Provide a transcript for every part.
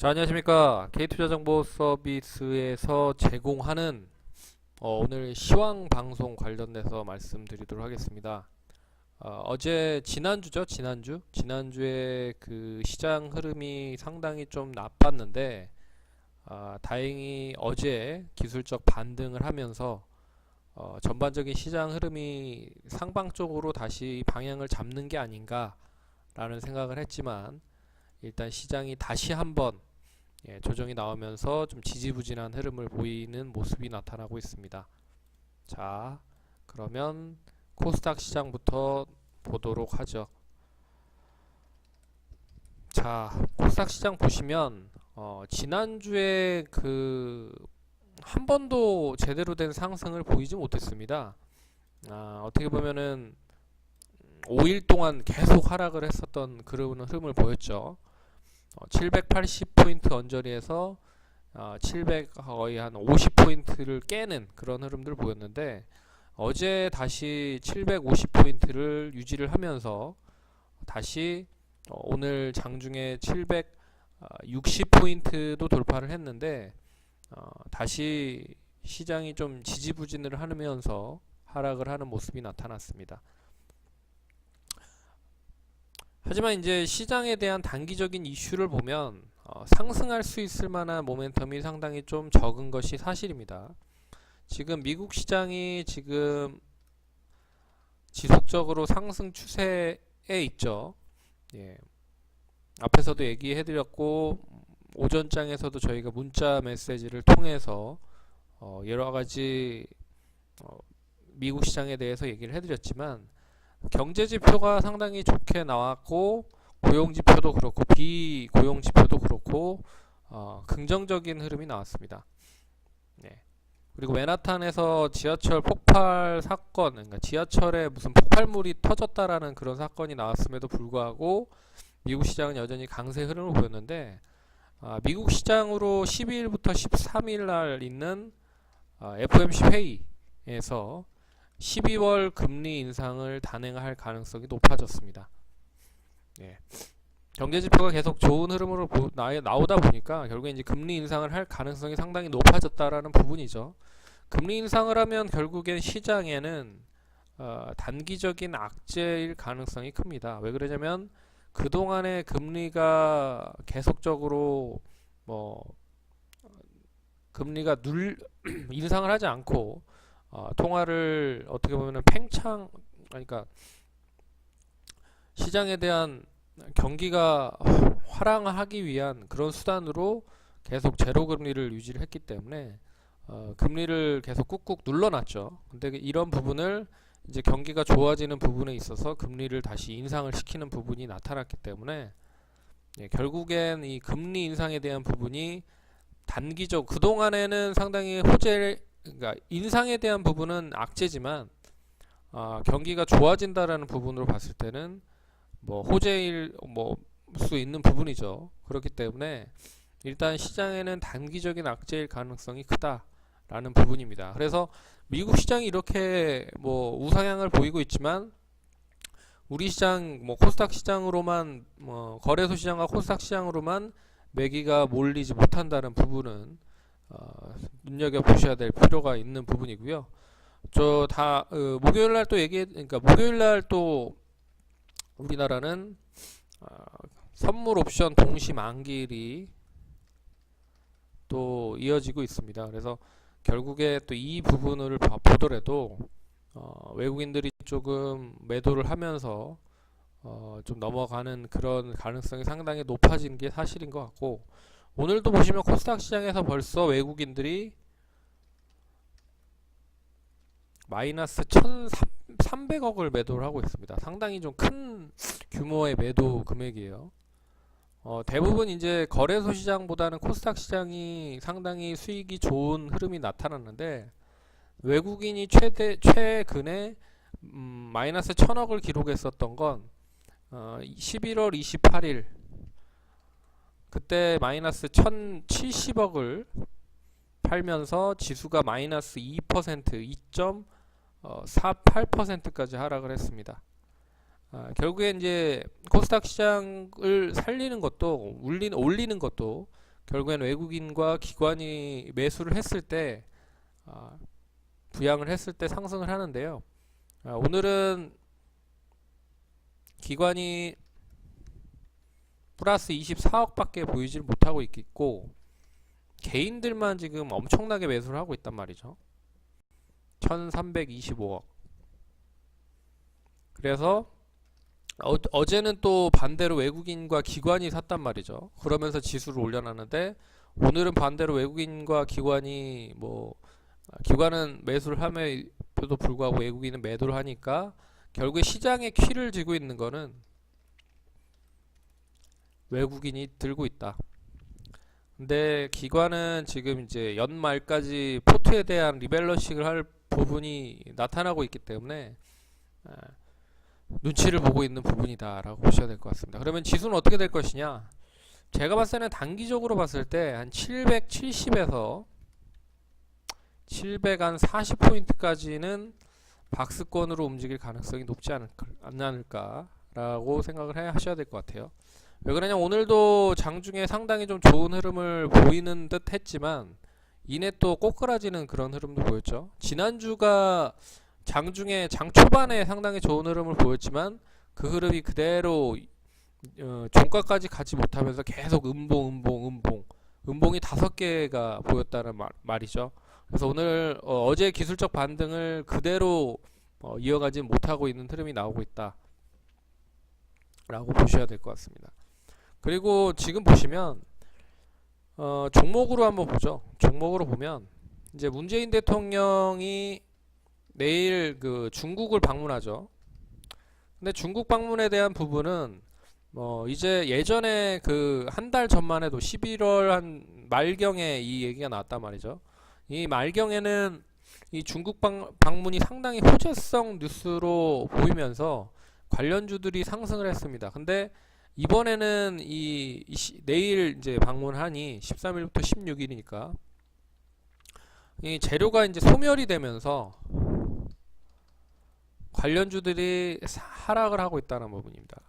자, 안녕하십니까. K투자정보 서비스에서 제공하는 오늘 시황 방송 관련돼서 말씀드리도록 하겠습니다. 어제 지난주죠, 지난주에 그 시장 흐름이 상당히 좀 나빴는데 다행히 어제 기술적 반등을 하면서 전반적인 시장 흐름이 상방적으로 다시 방향을 잡는 게 아닌가라는 생각을 했지만, 일단 시장이 다시 한번 조정이 나오면서 좀 지지부진한 흐름을 보이는 모습이 나타나고 있습니다. 자, 그러면 코스닥 시장부터 보도록 하죠. 자, 코스닥 시장 보시면 지난주에 한 번도 제대로 된 상승을 보이지 못했습니다. 어떻게 보면은 5일 동안 계속 하락을 했었던 그런 흐름을 보였죠. 780포인트 언저리에서 700 거의 한 50포인트를 깨는 그런 흐름들을 보였는데, 어제 다시 750포인트를 유지를 하면서 다시 오늘 장중에 760포인트도 돌파를 했는데, 다시 시장이 좀 지지부진을 하면서 하락을 하는 모습이 나타났습니다. 하지만 이제 시장에 대한 단기적인 이슈를 보면 상승할 수 있을 만한 모멘텀이 상당히 좀 적은 것이 사실입니다. 지금 미국 시장이 지금 지속적으로 상승 추세에 있죠. 예. 앞에서도 얘기해드렸고, 오전장에서도 저희가 문자 메시지를 통해서 여러 가지 미국 시장에 대해서 얘기를 해드렸지만, 경제 지표가 상당히 좋게 나왔고, 고용 지표도 그렇고 비고용 지표도 그렇고 긍정적인 흐름이 나왔습니다. 네. 그리고 맨하탄에서 지하철 폭발 사건, 그러니까 지하철에 무슨 폭발물이 터졌다라는 그런 사건이 나왔음에도 불구하고 미국 시장은 여전히 강세 흐름을 보였는데, 미국 시장으로 12일부터 13일 날 있는 FOMC 회의에서 12월 금리 인상을 단행할 가능성이 높아졌습니다. 예. 경제지표가 계속 좋은 흐름으로 나오다 보니까 결국에 이제 금리 인상을 할 가능성이 상당히 높아졌다라는 부분이죠. 금리 인상을 하면 결국엔 시장에는 단기적인 악재일 가능성이 큽니다. 왜 그러냐면 그동안에 금리가 계속적으로 금리가 인상을 하지 않고 통화를 어떻게 보면 그러니까 시장에 대한 경기가 활황하기 위한 그런 수단으로 계속 제로 금리를 유지를 했기 때문에 금리를 계속 꾹꾹 눌러놨죠. 근데 이런 부분을 이제 경기가 좋아지는 부분에 있어서 금리를 다시 인상을 시키는 부분이 나타났기 때문에, 결국엔 이 금리 인상에 대한 부분이 그동안에는 상당히 그러니까 인상에 대한 부분은 악재지만 경기가 좋아진다라는 부분으로 봤을 때는 호재일 수 있는 부분이죠. 그렇기 때문에 일단 시장에는 단기적인 악재일 가능성이 크다라는 부분입니다. 그래서 미국 시장이 이렇게 우상향을 보이고 있지만, 우리 시장 코스닥 시장으로만 거래소 시장과 코스닥 시장으로만 매기가 몰리지 못한다는 부분은 눈여겨보셔야 될 필요가 있는 부분이고요. 목요일날 또 그러니까 목요일날 또 우리나라는 선물 옵션 동시 만기일이 또 이어지고 있습니다. 그래서 결국에 또 이 부분을 보더라도 외국인들이 조금 매도를 하면서 좀 넘어가는 그런 가능성이 상당히 높아진 게 사실인 것 같고, 오늘도 보시면 코스닥 시장에서 벌써 외국인들이 마이너스 1,300억을 매도를 하고 있습니다. 상당히 좀 큰 규모의 매도 금액이에요. 대부분 이제 거래소 시장보다는 코스닥 시장이 상당히 수익이 좋은 흐름이 나타났는데, 외국인이 최근에 마이너스 1,000억을 기록했었던 건 11월 28일 그때 마이너스 1,070억을 팔면서 지수가 마이너스 2.48%까지 하락을 했습니다. 결국에 이제 코스닥 시장을 살리는 것도 올리는 것도 결국엔 외국인과 기관이 매수를 했을 때 부양을 했을 때 상승을 하는데요. 오늘은 기관이 플러스 24억밖에 보이질 못하고 있고 개인들만 지금 엄청나게 매수를 하고 있단 말이죠. 1325억. 그래서 어제는 또 반대로 외국인과 기관이 샀단 말이죠. 그러면서 지수를 올려놨는데 오늘은 반대로 외국인과 기관이 기관은 매수를 함에도 불구하고 외국인은 매도를 하니까 결국에 시장에 키를 쥐고 있는 거는 외국인이 들고 있다. 근데 기관은 지금 이제 연말까지 포트에 대한 리밸런싱을 할 부분이 나타나고 있기 때문에 눈치를 보고 있는 부분이다 라고 보셔야 될 것 같습니다. 그러면 지수는 어떻게 될 것이냐, 제가 봤을 때는 단기적으로 봤을 때 한 770에서 740포인트까지는 박스권으로 움직일 가능성이 높지 않을까 라고 생각을 하셔야 될 것 같아요. 왜 그러냐, 오늘도 장중에 상당히 좀 좋은 흐름을 보이는 듯 했지만 이내 또 꼬꾸라지는 그런 흐름도 보였죠. 지난주가 장중에 장 초반에 상당히 좋은 흐름을 보였지만 그 흐름이 그대로 종가까지 가지 못하면서 계속 음봉이 5개가 보였다는 말이죠. 그래서 오늘 어제 기술적 반등을 그대로 이어가지 못하고 있는 흐름이 나오고 있다 라고 보셔야 될 것 같습니다. 그리고 지금 보시면 종목으로 한번 보죠. 종목으로 보면 이제 문재인 대통령이 내일 그 중국을 방문하죠. 근데 중국 방문에 대한 부분은 이제 예전에 그 한 달 전만 해도 11월 한 말경에 이 얘기가 나왔단 말이죠. 이 말경에는 이 중국 방문이 상당히 호재성 뉴스로 보이면서 관련주들이 상승을 했습니다. 근데 이번에는 내일 이제 방문하니 13일부터 16일이니까 이 재료가 이제 소멸이 되면서 관련주들이 하락을 하고 있다는 부분입니다.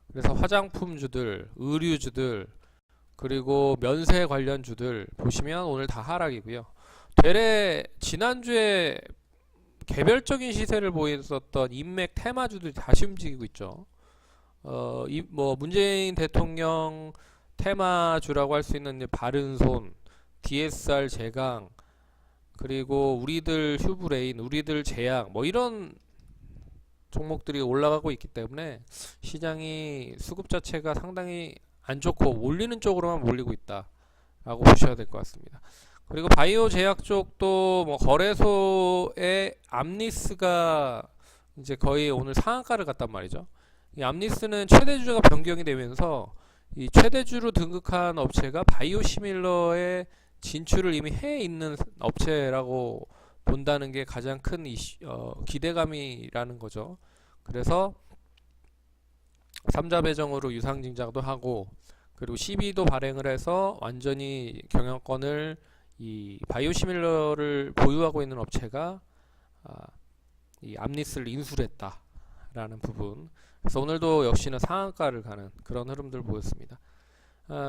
그래서 화장품주들, 의류주들, 그리고 면세 관련주들 보시면 오늘 다 하락이고요. 되레 지난주에 개별적인 시세를 보였었던 인맥 테마주들이 다시 움직이고 있죠. 문재인 대통령 테마주라고 할 수 있는 이제 바른손, DSR 제강, 그리고 우리들 휴브레인, 우리들 제약, 이런 종목들이 올라가고 있기 때문에 시장이 수급 자체가 상당히 안 좋고 몰리는 쪽으로만 몰리고 있다 라고 보셔야 될 것 같습니다. 그리고 바이오 제약 쪽도 거래소의 암리스가 이제 거의 오늘 상한가를 갔단 말이죠. 이 암리스는 최대주가 변경이 되면서 이 최대주로 등극한 업체가 바이오시밀러의 진출을 이미 해 있는 업체라고 본다는 게 가장 큰 기대감이라는 거죠. 그래서 3자 배정으로 유상증자도 하고 그리고 CB도 발행을 해서 완전히 경영권을 이 바이오시밀러를 보유하고 있는 업체가 이 암리스를 인수를 했다라는 부분. 그래서 오늘도 역시나 상한가를 가는 그런 흐름들 보였습니다.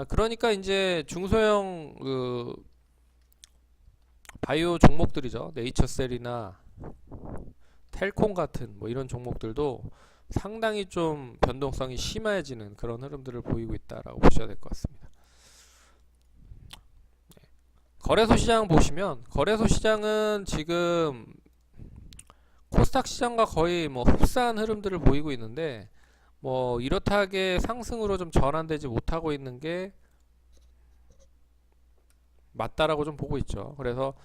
그러니까 이제 중소형 바이오 종목들이죠. 네이처셀이나 텔콤 같은 이런 종목들도 상당히 좀 변동성이 심해지는 그런 흐름들을 보이고 있다라고 보셔야 될 것 같습니다. 거래소 시장 보시면 거래소 시장은 지금 코스닥 시장과 거의 흡사한 흐름들을 보이고 있는데 이렇다하게 상승으로 좀 전환되지 못하고 있는 게 맞다라고 좀 보고 있죠. 그래서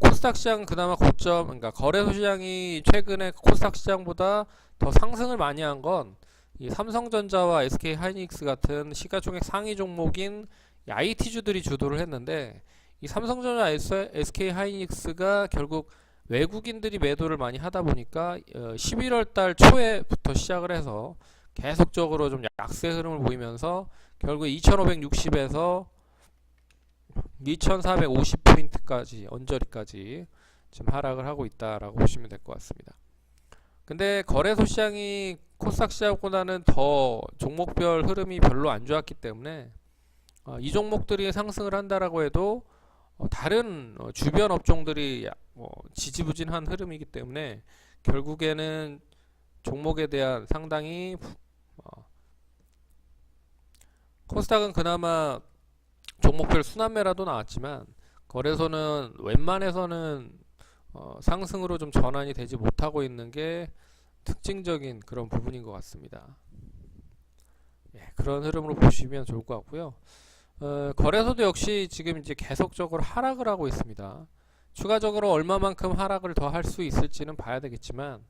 코스닥 시장 그나마 고점, 그러니까 거래소 시장이 최근에 코스닥 시장보다 더 상승을 많이 한 건 이 삼성전자와 SK 하이닉스 같은 시가총액 상위 종목인 IT주들이 주도를 했는데 이 삼성전자, SK 하이닉스가 결국 외국인들이 매도를 많이 하다 보니까 11월 달 초에부터 시작을 해서 계속적으로 좀 약세 흐름을 보이면서 결국 2560에서 2450포인트까지 언저리까지 지금 하락을 하고 있다라고 보시면 될 것 같습니다. 근데 거래소 시장이 코스닥 시장보다는 더 종목별 흐름이 별로 안 좋았기 때문에 이 종목들이 상승을 한다라고 해도 다른 주변 업종들이 지지부진한 흐름이기 때문에 결국에는 종목에 대한 상당히 코스닥은 그나마 종목별 순환매라도 나왔지만 거래소는 웬만해서는 상승으로 좀 전환이 되지 못하고 있는 게 특징적인 그런 부분인 것 같습니다. 예, 그런 흐름으로 보시면 좋을 것 같고요. 거래소도 역시 지금 이제 계속적으로 하락을 하고 있습니다. 추가적으로 얼마만큼 하락을 더 할 수 있을지는 봐야 되겠지만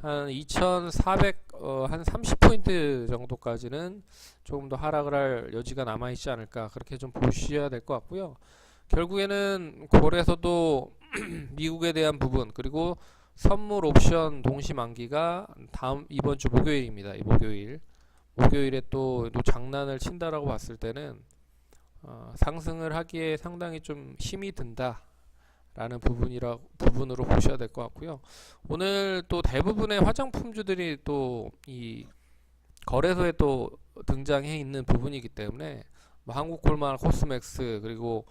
한 2400, 한 30포인트 정도까지는 조금 더 하락을 할 여지가 남아있지 않을까 그렇게 좀 보셔야 될 것 같고요. 결국에는 거래소도 미국에 대한 부분 그리고 선물 옵션 동시 만기가 이번 주 목요일입니다. 이 목요일에 또 장난을 친다라고 봤을 때는 상승을 하기에 상당히 좀 힘이 든다 라는 부분으로 보셔야 될 것 같고요. 오늘 또 대부분의 화장품주들이 또 이 거래소에 또 등장해 있는 부분이기 때문에 뭐 한국콜마, 코스맥스 그리고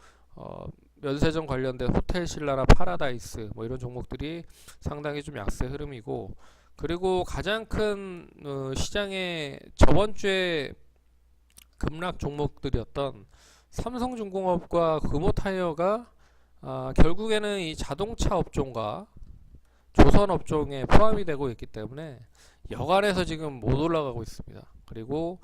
면세점 관련된 호텔신라나 파라다이스 뭐 이런 종목들이 상당히 좀 약세 흐름이고, 그리고 가장 큰 시장의 저번 주에 급락 종목들이었던 삼성중공업과 금호타이어가 결국에는 이 자동차 업종과 조선 업종에 포함이 되고 있기 때문에 여간해서 지금 못 올라가고 있습니다. 그리고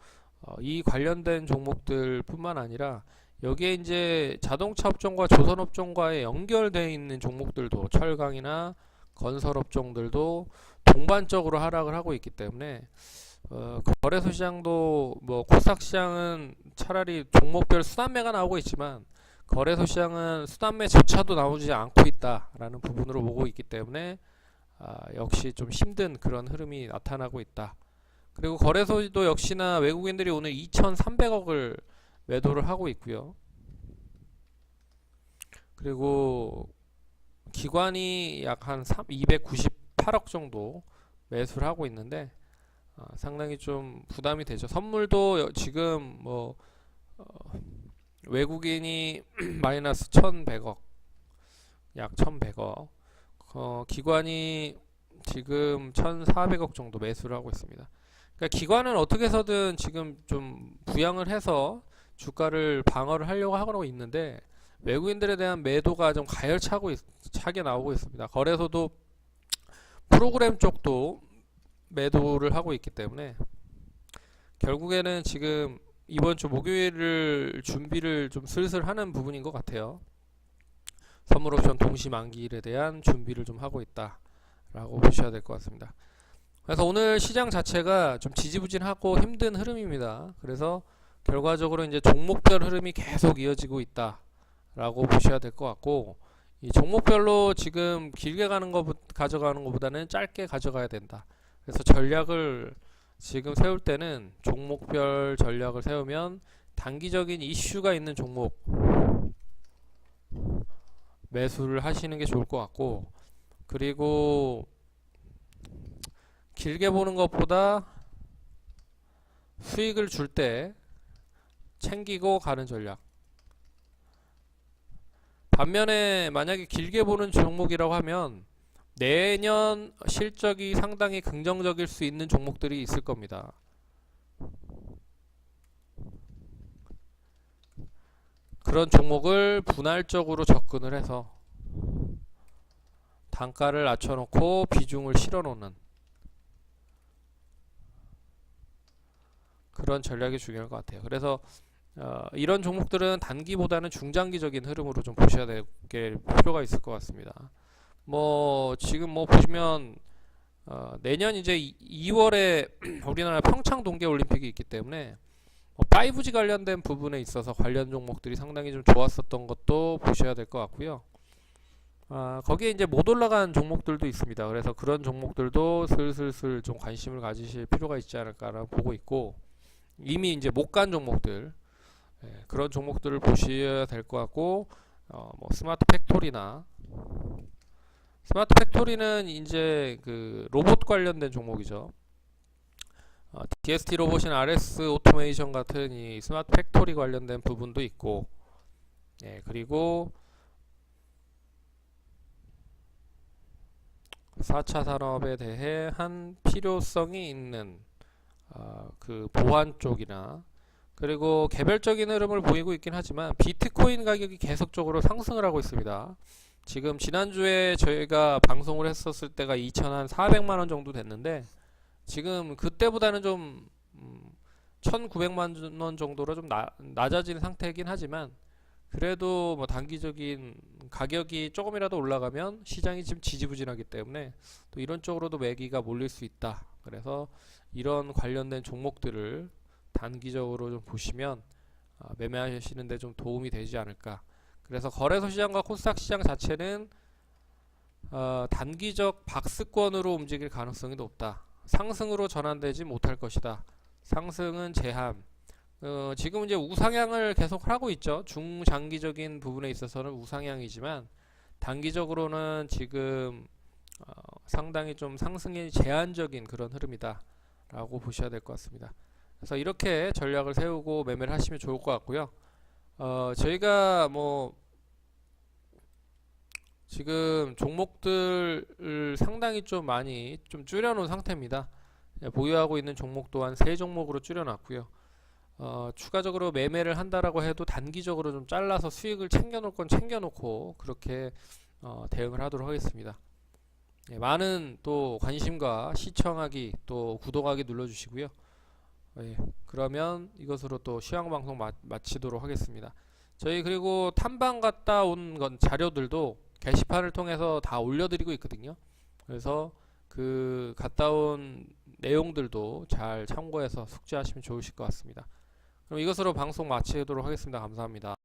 이 관련된 종목들 뿐만 아니라 여기에 이제 자동차 업종과 조선 업종과에 연결되어 있는 종목들도 철강이나 건설 업종들도 동반적으로 하락을 하고 있기 때문에 거래소 시장도 뭐 코스닥 시장은 차라리 종목별 순환매가 나오고 있지만 거래소 시장은 순환매조차도 나오지 않고 있다라는 부분으로 보고 있기 때문에 역시 좀 힘든 그런 흐름이 나타나고 있다. 그리고 거래소도 역시나 외국인들이 오늘 2,300억을 매도를 하고 있고요. 그리고 기관이 약 한 298억 정도 매수를 하고 있는데 상당히 좀 부담이 되죠. 선물도 지금 뭐 외국인이 마이너스 1,100억, 약 1,100억, 기관이 지금 1,400억 정도 매수를 하고 있습니다. 그러니까 기관은 어떻게 해서든 지금 좀 부양을 해서 주가를 방어를 하려고 하고 있는데 외국인들에 대한 매도가 좀 차게 나오고 있습니다. 거래소도 프로그램 쪽도 매도를 하고 있기 때문에 결국에는 지금 이번 주 목요일을 준비를 좀 슬슬 하는 부분인 것 같아요. 선물옵션 동시 만기일에 대한 준비를 좀 하고 있다 라고 보셔야 될 것 같습니다. 그래서 오늘 시장 자체가 좀 지지부진하고 힘든 흐름입니다. 그래서 결과적으로 이제 종목별 흐름이 계속 이어지고 있다 라고 보셔야 될 것 같고, 이 종목별로 지금 길게 가져가는 것보다는 짧게 가져가야 된다. 그래서 전략을 지금 세울 때는 종목별 전략을 세우면 단기적인 이슈가 있는 종목 매수를 하시는 게 좋을 것 같고, 그리고 길게 보는 것보다 수익을 줄 때 챙기고 가는 전략. 반면에 만약에 길게 보는 종목이라고 하면 내년 실적이 상당히 긍정적일 수 있는 종목들이 있을 겁니다. 그런 종목을 분할적으로 접근을 해서 단가를 낮춰놓고 비중을 실어놓는 그런 전략이 중요할 것 같아요. 그래서 이런 종목들은 단기보다는 중장기적인 흐름으로 좀 보셔야 될 필요가 있을 것 같습니다. 뭐 지금 뭐 보시면 내년 이제 2월에 우리나라 평창 동계올림픽이 있기 때문에 5G 관련된 부분에 있어서 관련 종목들이 상당히 좀 좋았었던 것도 보셔야 될 것 같고요. 거기에 이제 못 올라간 종목들도 있습니다. 그래서 그런 종목들도 슬슬 좀 관심을 가지실 필요가 있지 않을까라고 보고 있고, 이미 이제 못 간 종목들, 그런 종목들을 보셔야 될 것 같고, 뭐 스마트 팩토리는 이제 그 로봇 관련된 종목이죠. DST 로봇이나 RS 오토메이션 같은 이 스마트 팩토리 관련된 부분도 있고, 예, 그리고 4차 산업에 대해 한 필요성이 있는 그 보안 쪽이나, 그리고 개별적인 흐름을 보이고 있긴 하지만 비트코인 가격이 계속적으로 상승을 하고 있습니다. 지금 지난주에 저희가 방송을 했었을 때가 2,400만 원 정도 됐는데, 지금 그때보다는 좀 1,900만 원 정도로 좀 낮아진 상태이긴 하지만, 그래도 뭐 단기적인 가격이 조금이라도 올라가면 시장이 지금 지지부진하기 때문에 또 이런 쪽으로도 매기가 몰릴 수 있다. 그래서 이런 관련된 종목들을 단기적으로 좀 보시면 매매하시는데 좀 도움이 되지 않을까. 그래서 거래소 시장과 코스닥 시장 자체는 단기적 박스권으로 움직일 가능성이 높다. 상승으로 전환되지 못할 것이다. 상승은 제한. 지금 이제 우상향을 계속 하고 있죠. 중장기적인 부분에 있어서는 우상향이지만 단기적으로는 지금 상당히 좀 상승이 제한적인 그런 흐름이다 라고 보셔야 될 것 같습니다. 그래서 이렇게 전략을 세우고 매매를 하시면 좋을 것 같고요. 저희가 뭐 지금 종목들을 상당히 좀 많이 좀 줄여놓은 상태입니다. 보유하고 있는 종목 또한 3종목으로 줄여놨고요. 추가적으로 매매를 한다라고 해도 단기적으로 좀 잘라서 수익을 챙겨놓을 건 챙겨놓고 그렇게 대응을 하도록 하겠습니다. 예, 많은 또 관심과 시청하기 또 구독하기 눌러주시고요. 예, 그러면 이것으로 또 시황방송 마치도록 하겠습니다. 저희 그리고 탐방 갔다 온 건 자료들도 게시판을 통해서 다 올려드리고 있거든요. 그래서 그 갔다 온 내용들도 잘 참고해서 숙지하시면 좋으실 것 같습니다. 그럼 이것으로 방송 마치도록 하겠습니다. 감사합니다.